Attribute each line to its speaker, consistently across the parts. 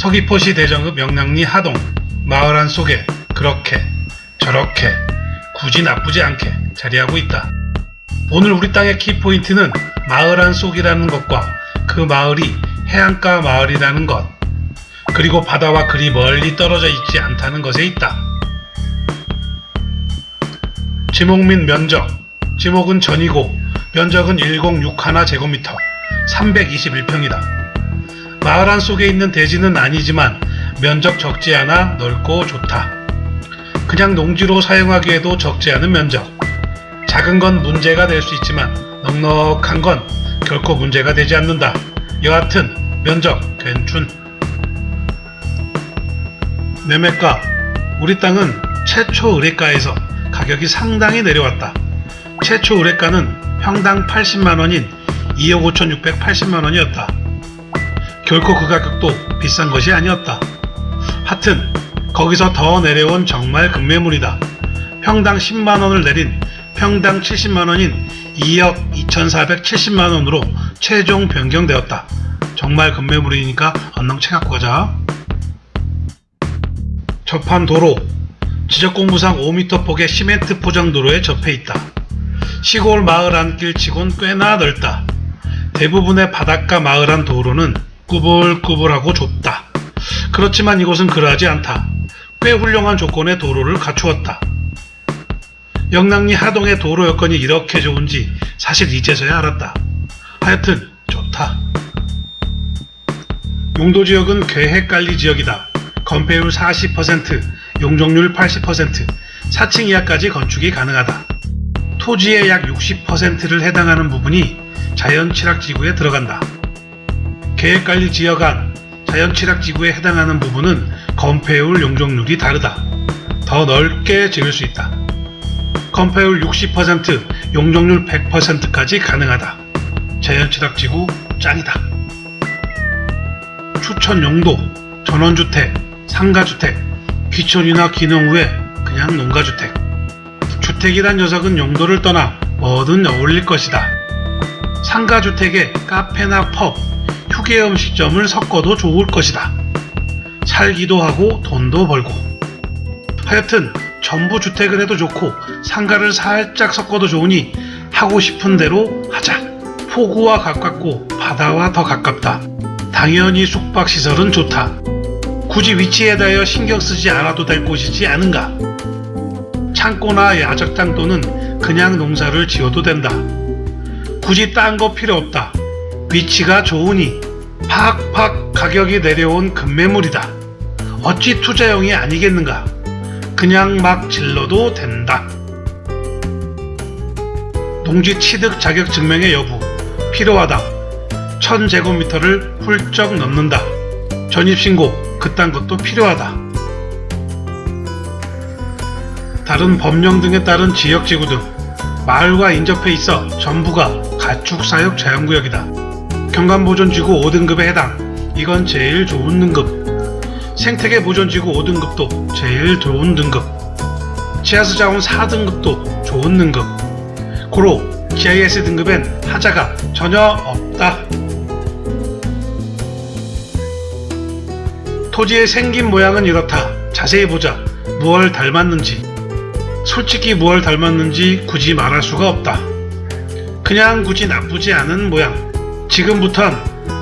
Speaker 1: 서귀포시 대정읍 영랑리 하동 마을 안 속에 그렇게 저렇게 굳이 나쁘지 않게 자리하고 있다. 오늘 우리 땅의 키포인트는 마을 안 속이라는 것과 그 마을이 해안가 마을이라는 것, 그리고 바다와 그리 멀리 떨어져 있지 않다는 것에 있다. 지목 및 면적. 지목은 전이고 면적은 1061제곱미터 321평이다. 마을 안 속에 있는 대지는 아니지만 면적 적지 않아 넓고 좋다. 그냥 농지로 사용하기에도 적지 않은 면적. 작은 건 문제가 될 수 있지만 넉넉한 건 결코 문제가 되지 않는다. 여하튼 면적 괜춘. 매매가. 우리 땅은 최초 의뢰가에서 가격이 상당히 내려왔다. 최초 의뢰가는 평당 80만원인 2억 5,680만원이었다. 결코 그 가격도 비싼 것이 아니었다. 하튼 거기서 더 내려온 정말 급매물이다. 평당 10만원을 내린 평당 70만원인 2억 2,470만원으로 최종 변경되었다. 정말 급매물이니까 얼른 채 갖고 가자. 접한 도로. 지적공부상 5m 폭의 시멘트 포장도로에 접해 있다. 시골 마을 안길 치곤 꽤나 넓다. 대부분의 바닷가 마을 안 도로는 꾸불꾸불하고 좁다. 그렇지만 이곳은 그러하지 않다. 꽤 훌륭한 조건의 도로를 갖추었다. 영랑리 하동의 도로 여건이 이렇게 좋은지 사실 이제서야 알았다. 하여튼 좋다. 용도지역은 계획관리지역이다. 건폐율 40%, 용적률 80%, 4층 이하까지 건축이 가능하다. 토지의 약 60%를 해당하는 부분이 자연취락지구에 들어간다. 계획관리지역 안 자연취락지구에 해당하는 부분은 건폐율, 용적률이 다르다. 더 넓게 지을 수 있다. 건폐율 60%, 용적률 100%까지 가능하다. 자연취락지구 짱이다. 추천 용도, 전원주택, 상가주택, 귀촌이나 기농 후에 그냥 농가주택. 주택이란 녀석은 용도를 떠나 뭐든 어울릴 것이다. 상가주택에 카페나 펍, 휴게음식점을 섞어도 좋을 것이다. 살기도 하고 돈도 벌고. 하여튼 전부 주택을 해도 좋고 상가를 살짝 섞어도 좋으니 하고 싶은 대로 하자. 포구와 가깝고 바다와 더 가깝다. 당연히 숙박시설은 좋다. 굳이 위치에 대하여 신경 쓰지 않아도 될 곳이지 않은가. 창고나 야적장 또는 그냥 농사를 지어도 된다. 굳이 딴 거 필요 없다. 위치가 좋으니 팍팍 가격이 내려온 급매물이다. 어찌 투자용이 아니겠는가. 그냥 막 질러도 된다. 농지 취득 자격 증명의 여부 필요하다. 1000제곱미터를 훌쩍 넘는다. 전입신고 그딴 것도 필요하다. 다른 법령 등에 따른 지역지구 등 마을과 인접해 있어 전부가 가축사육 자연구역이다. 경관보존지구 5등급에 해당. 이건 제일 좋은 등급. 생태계 보존지구 5등급도 제일 좋은 등급. 지하수자원 4등급도 좋은 등급. 고로 GIS 등급엔 하자가 전혀 없다. 토지의 생긴 모양은 이렇다. 자세히 보자. 무얼 닮았는지. 솔직히 무얼 닮았는지 굳이 말할 수가 없다. 그냥 굳이 나쁘지 않은 모양. 지금부턴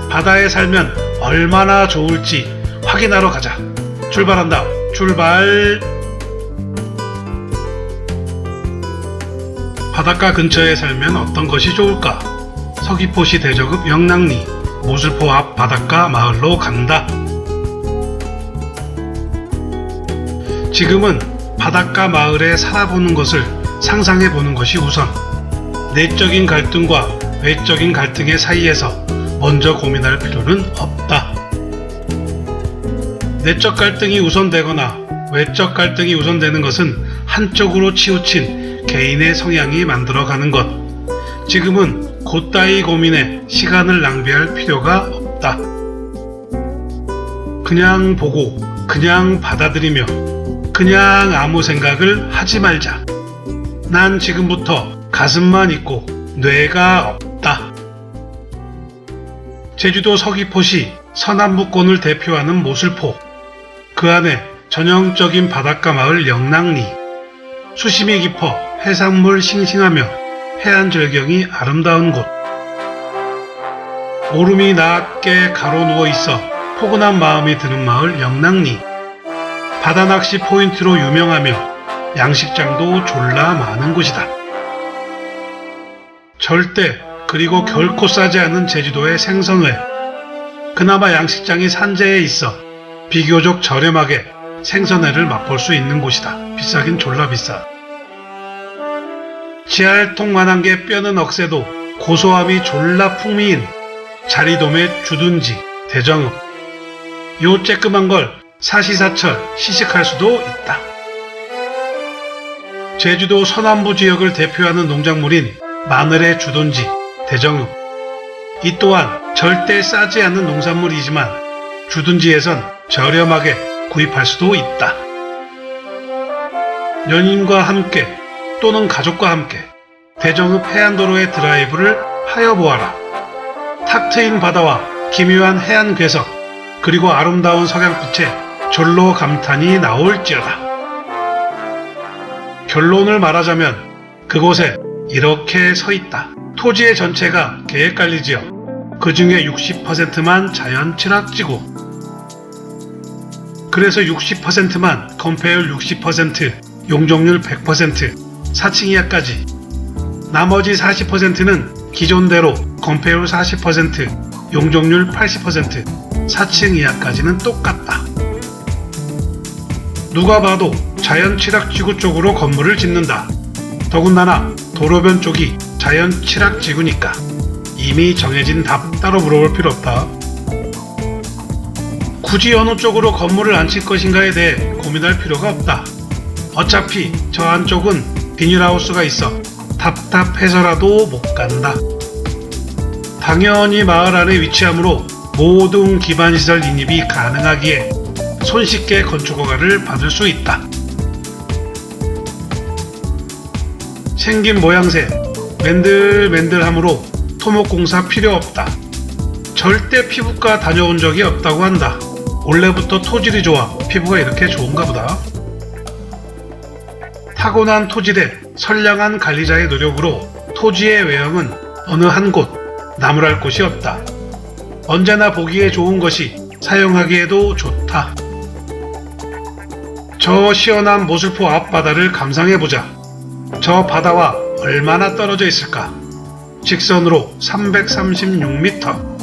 Speaker 1: 바다에 살면 얼마나 좋을지 확인하러 가자. 출발한다. 출발. 바닷가 근처에 살면 어떤 것이 좋을까? 서귀포시 대정읍 영랑리 모슬포 앞 바닷가 마을로 간다. 지금은 바닷가 마을에 살아보는 것을 상상해보는 것이 우선. 내적인 갈등과 외적인 갈등의 사이에서 먼저 고민할 필요는 없다. 내적 갈등이 우선되거나 외적 갈등이 우선되는 것은 한쪽으로 치우친 개인의 성향이 만들어가는 것. 지금은 그따위 고민에 시간을 낭비할 필요가 없다. 그냥 보고 그냥 받아들이며 그냥 아무 생각을 하지 말자. 난 지금부터 가슴만 있고 뇌가 없다. 제주도 서귀포시 서남부권을 대표하는 모슬포, 그 안에 전형적인 바닷가 마을 영랑리, 수심이 깊어 해산물 싱싱하며 해안 절경이 아름다운 곳, 오름이 낮게 가로누워 있어 포근한 마음이 드는 마을 영랑리, 바다낚시 포인트로 유명하며 양식장도 졸라 많은 곳이다. 절대 그리고 결코 싸지 않은 제주도의 생선회, 그나마 양식장이 산재에 있어 비교적 저렴하게 생선회를 맛볼 수 있는 곳이다. 비싸긴 졸라 비싸. 지알통만한 게 뼈는 억세도 고소함이 졸라 풍미인 자리돔의 주둔지 대정읍, 요 쬐끄만 걸 사시사철 시식할 수도 있다. 제주도 서남부 지역을 대표하는 농작물인 마늘의 주둔지 대정읍, 이 또한 절대 싸지 않는 농산물이지만 주둔지에선 저렴하게 구입할 수도 있다. 연인과 함께 또는 가족과 함께 대정읍 해안도로의 드라이브를 하여보아라. 탁 트인 바다와 기묘한 해안 괴석, 그리고 아름다운 석양빛에 절로 감탄이 나올지어다. 결론을 말하자면 그곳에 이렇게 서있다. 토지의 전체가 계획관리지역, 그 중에 60%만 자연 칠학지구. 그래서 60%만 건폐율 60%, 용적률 100%, 4층 이하까지. 나머지 40%는 기존대로 건폐율 40%, 용적률 80%, 4층 이하까지는 똑같다. 누가 봐도 자연 칠학지구 쪽으로 건물을 짓는다. 더군다나 도로변 쪽이 자연 칠학지구니까 이미 정해진 답 따로 물어볼 필요 없다. 굳이 어느 쪽으로 건물을 안 칠 것인가에 대해 고민할 필요가 없다. 어차피 저 안쪽은 비닐하우스가 있어 답답해서라도 못 간다. 당연히 마을 안에 위치하므로 모든 기반시설 인입이 가능하기에 손쉽게 건축허가를 받을 수 있다. 생긴 모양새 맨들맨들하므로 토목공사 필요 없다. 절대 피부과 다녀온 적이 없다고 한다. 원래부터 토질이 좋아 피부가 이렇게 좋은가 보다. 타고난 토질에 선량한 관리자의 노력으로 토지의 외형은 어느 한 곳 나무랄 곳이 없다. 언제나 보기에 좋은 것이 사용하기에도 좋다. 저 시원한 모슬포 앞바다를 감상해보자. 저 바다와 얼마나 떨어져 있을까? 직선으로 336m.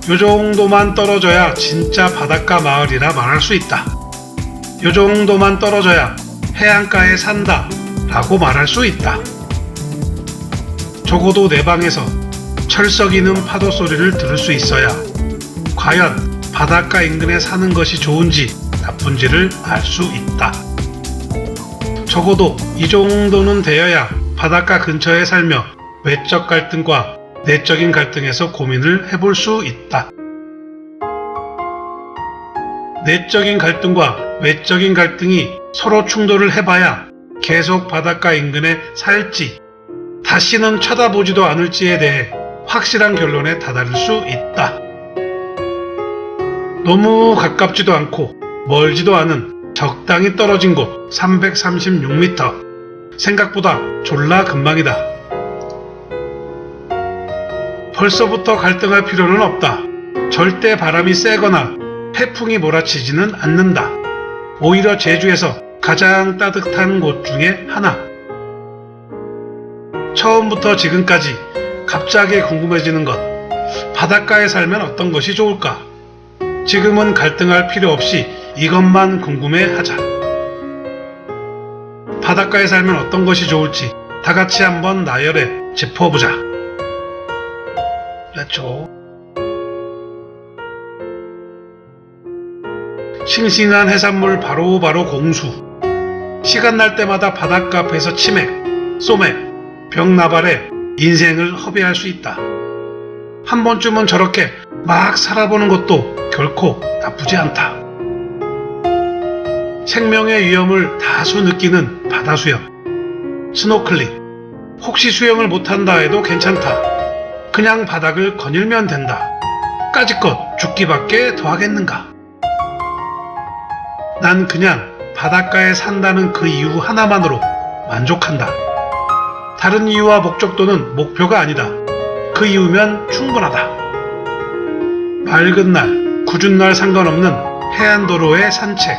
Speaker 1: 요 정도만 떨어져야 진짜 바닷가 마을이라 말할 수 있다. 요 정도만 떨어져야 해안가에 산다 라고 말할 수 있다. 적어도 내 방에서 철썩이는 파도 소리를 들을 수 있어야 과연 바닷가 인근에 사는 것이 좋은지 나쁜지를 알 수 있다. 적어도 이 정도는 되어야 바닷가 근처에 살며 외적 갈등과 내적인 갈등에서 고민을 해볼 수 있다. 내적인 갈등과 외적인 갈등이 서로 충돌을 해봐야 계속 바닷가 인근에 살지 다시는 쳐다보지도 않을지에 대해 확실한 결론에 다다를 수 있다. 너무 가깝지도 않고 멀지도 않은 적당히 떨어진 곳 336m. 생각보다 졸라 금방이다. 벌써부터 갈등할 필요는 없다. 절대 바람이 세거나 태풍이 몰아치지는 않는다. 오히려 제주에서 가장 따뜻한 곳 중에 하나. 처음부터 지금까지 갑자기 궁금해지는 것. 바닷가에 살면 어떤 것이 좋을까? 지금은 갈등할 필요 없이 이것만 궁금해하자. 바닷가에 살면 어떤 것이 좋을지 다 같이 한번 나열해 짚어보자. 렛츠고. 싱싱한 해산물 바로바로 공수. 시간 날 때마다 바닷가 앞에서 치맥, 소맥, 병나발에 인생을 허비할 수 있다. 한 번쯤은 저렇게 막 살아보는 것도 결코 나쁘지 않다. 생명의 위험을 다수 느끼는 바다 수영, 스노클링. 혹시 수영을 못한다 해도 괜찮다. 그냥 바닥을 거닐면 된다. 까짓것 죽기밖에 더 하겠는가? 난 그냥 바닷가에 산다는 그 이유 하나만으로 만족한다. 다른 이유와 목적도는 목표가 아니다. 그 이유면 충분하다. 맑은 날, 궂은 날 상관없는 해안도로의 산책.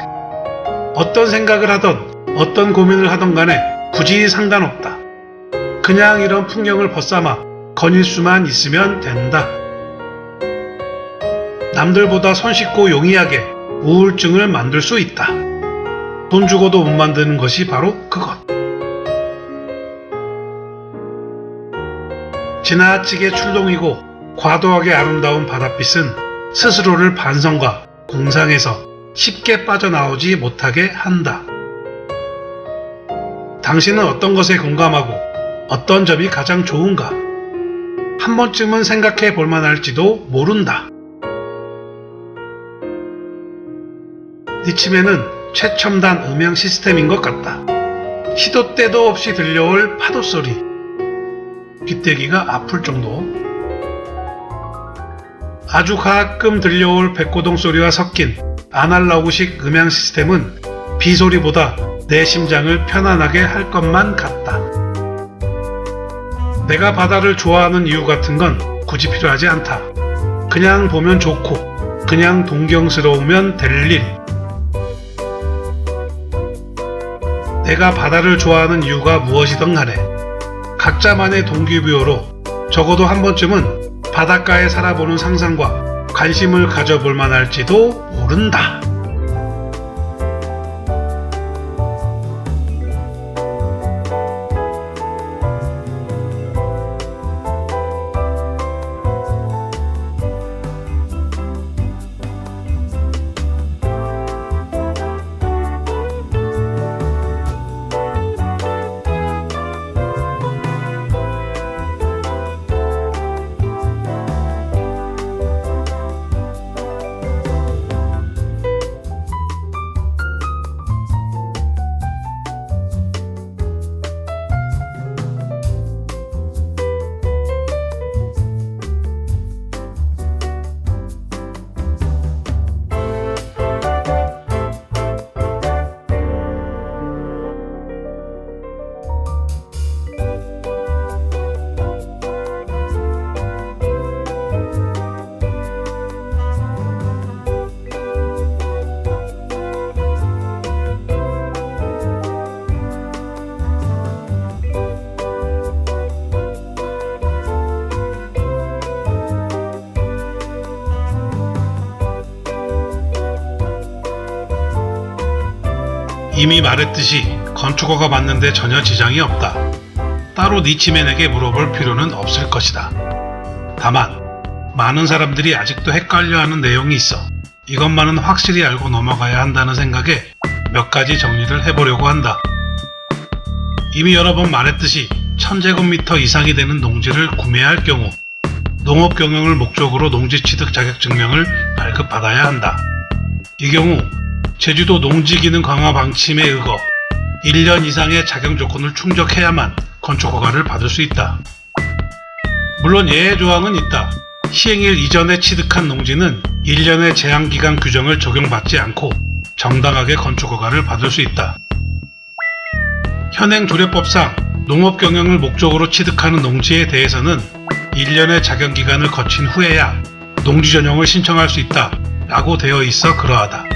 Speaker 1: 어떤 생각을 하던 어떤 고민을 하던 간에 굳이 상관없다. 그냥 이런 풍경을 벗삼아 거닐 수만 있으면 된다. 남들보다 손쉽고 용이하게 우울증을 만들 수 있다. 돈 주고도 못 만드는 것이 바로 그것. 지나치게 출동이고 과도하게 아름다운 바닷빛은 스스로를 반성과 공상에서 쉽게 빠져나오지 못하게 한다. 당신은 어떤 것에 공감하고 어떤 점이 가장 좋은가? 한 번쯤은 생각해 볼 만할지도 모른다. 니침에는 최첨단 음향 시스템인 것 같다. 시도 때도 없이 들려올 파도 소리. 빗대기가 아플 정도. 아주 가끔 들려올 백고동 소리와 섞인 아날로그식 음향 시스템은 비소리보다 내 심장을 편안하게 할 것만 같다. 내가 바다를 좋아하는 이유 같은 건 굳이 필요하지 않다. 그냥 보면 좋고 그냥 동경스러우면 될 일. 내가 바다를 좋아하는 이유가 무엇이든 간에 각자만의 동기부여로 적어도 한 번쯤은 바닷가에 살아보는 상상과 관심을 가져볼 만할지도 모른다. 이미 말했듯이 건축허가 받는데 전혀 지장이 없다. 따로 니치맨에게 물어볼 필요는 없을 것이다. 다만 많은 사람들이 아직도 헷갈려하는 내용이 있어 이것만은 확실히 알고 넘어가야 한다는 생각에 몇 가지 정리를 해보려고 한다. 이미 여러 번 말했듯이 1000제곱미터 이상이 되는 농지를 구매할 경우 농업경영을 목적으로 농지취득 자격증명을 발급받아야 한다. 이 경우 제주도 농지기능 강화 방침에 의거 1년 이상의 자격 조건을 충족해야만 건축허가를 받을 수 있다. 물론 예외 조항은 있다. 시행일 이전에 취득한 농지는 1년의 제한기간 규정을 적용받지 않고 정당하게 건축허가를 받을 수 있다. 현행 조례법상 농업경영을 목적으로 취득하는 농지에 대해서는 1년의 자격기간을 거친 후에야 농지 전용을 신청할 수 있다 라고 되어 있어 그러하다.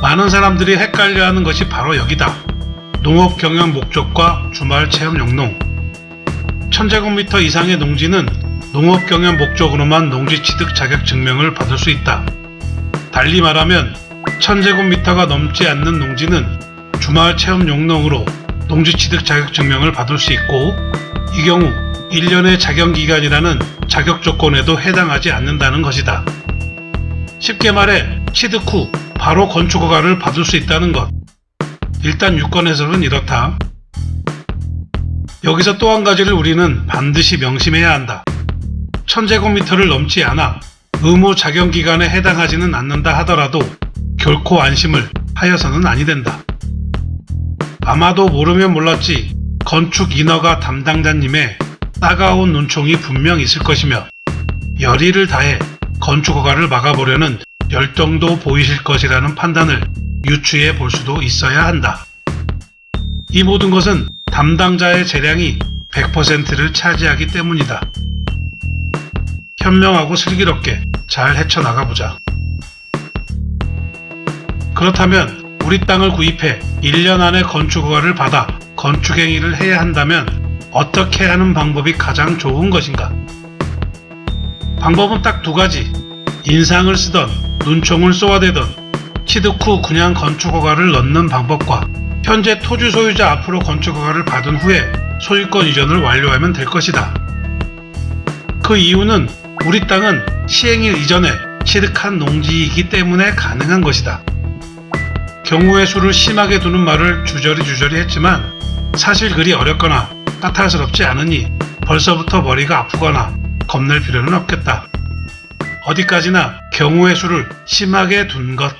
Speaker 1: 많은 사람들이 헷갈려하는 것이 바로 여기다. 농업경영 목적과 주말 체험 용농. 1000제곱미터 이상의 농지는 농업경영 목적으로만 농지취득 자격증명을 받을 수 있다. 달리 말하면 1000제곱미터가 넘지 않는 농지는 주말 체험 용농으로 농지취득 자격증명을 받을 수 있고 이 경우 1년의 자격기간이라는 자격조건에도 해당하지 않는다는 것이다. 쉽게 말해 취득 후 바로 건축허가를 받을 수 있다는 것. 일단 유권 해석은 이렇다. 여기서 또 한 가지를 우리는 반드시 명심해야 한다. 1000제곱미터를 넘지 않아 의무 자격기간에 해당하지는 않는다 하더라도 결코 안심을 하여서는 아니 된다. 아마도 모르면 몰랐지 건축 인허가 담당자님의 따가운 눈총이 분명 있을 것이며 열의를 다해 건축허가를 막아보려는 열정도 보이실 것이라는 판단을 유추해 볼 수도 있어야 한다. 이 모든 것은 담당자의 재량이 100%를 차지하기 때문이다. 현명하고 슬기롭게 잘 헤쳐나가보자. 그렇다면 우리 땅을 구입해 1년 안에 건축허가를 받아 건축행위를 해야 한다면 어떻게 하는 방법이 가장 좋은 것인가? 방법은 딱 두 가지. 인상을 쓰던 눈총을 쏘아대던 취득 후 그냥 건축허가를 넣는 방법과 현재 토지 소유자 앞으로 건축허가를 받은 후에 소유권 이전을 완료하면 될 것이다. 그 이유는 우리 땅은 시행일 이전에 취득한 농지이기 때문에 가능한 것이다. 경우의 수를 심하게 두는 말을 주저리 했지만 사실 그리 어렵거나 까탈스럽지 않으니 벌써부터 머리가 아프거나 겁낼 필요는 없겠다. 어디까지나 경우의 수를 심하게 둔 것